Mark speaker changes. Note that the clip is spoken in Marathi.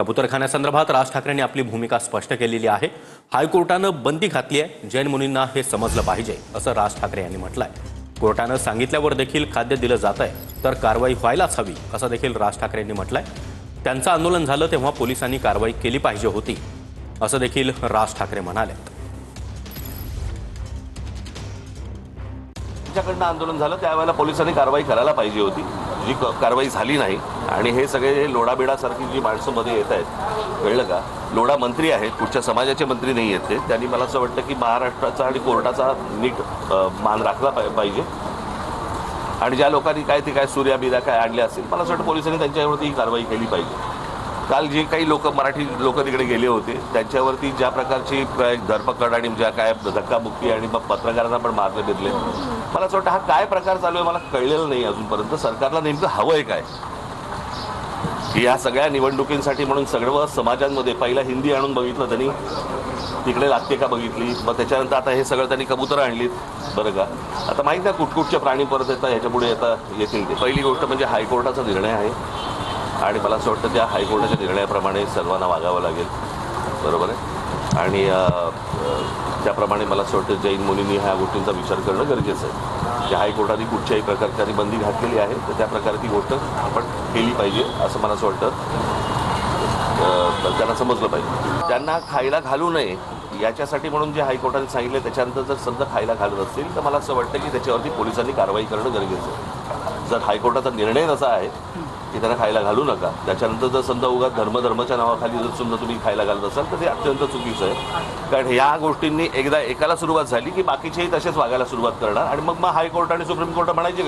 Speaker 1: कबूतरखान्यासंदर्भात राज ठाकरेंनी आपली भूमिका स्पष्ट केलेली आहे। हायकोर्टानं बंदी घातली आहे, जैन मुनींना हे समजलं पाहिजे असं राज ठाकरे यांनी म्हटलंय। कोर्टानं सांगितल्यावर देखील खाद्य दिलं जातंय तर कारवाई व्हायलाच हवी असं देखील राज ठाकरे यांनी म्हटलंय। त्यांचं आंदोलन झालं तेव्हा पोलिसांनी कारवाई केली पाहिजे होती असं देखील राज ठाकरे म्हणाले।
Speaker 2: त्यांच्याकडनं आंदोलन झालं त्यावेळेला पोलिसांनी कारवाई करायला पाहिजे होती, जी कारवाई झाली नाही। आणि हे सगळे लोडाबिडासारखी जी माणसं मध्ये येत आहेत, कळलं का? लोडा मंत्री आहेत, कुठच्या समाजाचे मंत्री नाही आहेत ते। त्यांनी मला असं वाटतं की महाराष्ट्राचा आणि कोर्टाचा नीट मान राखला पाहिजे। आणि ज्या लोकांनी काय ते काय सूर्या बिर्या काय आणले असतील, मला असं वाटतं पोलिसांनी त्यांच्यावरती ही कारवाई केली पाहिजे। काल जे काही मराठी लोक तिकडे गेले होते त्यांच्यावरती ज्या प्रकारची धरपकड आणि ज्या काय धक्काबुक्की आणि मग पत्रकारांना पण मारले बिरले, मला असं वाटतं हा काय प्रकार चालू आहे मला कळलेलं नाही अजूनपर्यंत। सरकारला नेमकं हवंय काय? की या सगळ्या निवडणुकींसाठी म्हणून सर्व समाजांमध्ये पहिला हिंदी आणून बघितलं त्यांनी, तिकडे लागते का बघितली, मग त्याच्यानंतर आता हे सगळं त्यांनी कबूतर आणलीत, बरं का? आता माहीत नाही कुठकुठचे प्राणी परत येतात, ह्याच्यापुढे येतील ते। पहिली गोष्ट म्हणजे हायकोर्टाचा निर्णय आहे आणि मला असं वाटतं त्या हायकोर्टाच्या निर्णयाप्रमाणे सर्वांना वागावं लागेल, बरोबर आहे? आणि त्याप्रमाणे मला असं वाटतं जैन मुनींनी ह्या गोष्टींचा विचार करणं गरजेचं आहे। ज्या हायकोर्टाने कुठच्याही प्रकारची बंदी घातलेली आहे तर त्या प्रकारे ती गोष्ट आपण केली पाहिजे असं मला असं वाटतं त्यांना समजलं पाहिजे। त्यांना खायला घालू नये याच्यासाठी म्हणून जे हायकोर्टाने सांगितले त्याच्यानंतर जर समजा खायला घालत असतील तर मला असं वाटतं की त्याच्यावरती पोलिसांनी कारवाई करणं गरजेचं आहे। जर हायकोर्टाचा निर्णय तसा आहे की त्यांना खायला घालू नका, त्याच्यानंतर जर समजा उगाच धर्माच्या नावाखाली जर समजा तुम्ही खायला घालत असाल तर ते अत्यंत चुकीचं आहे। कारण या गोष्टींनी एकदा एकाला सुरुवात झाली की बाकीचेही तसेच वागायला सुरुवात करणार आणि मग हायकोर्ट आणि सुप्रीम कोर्ट म्हणायचे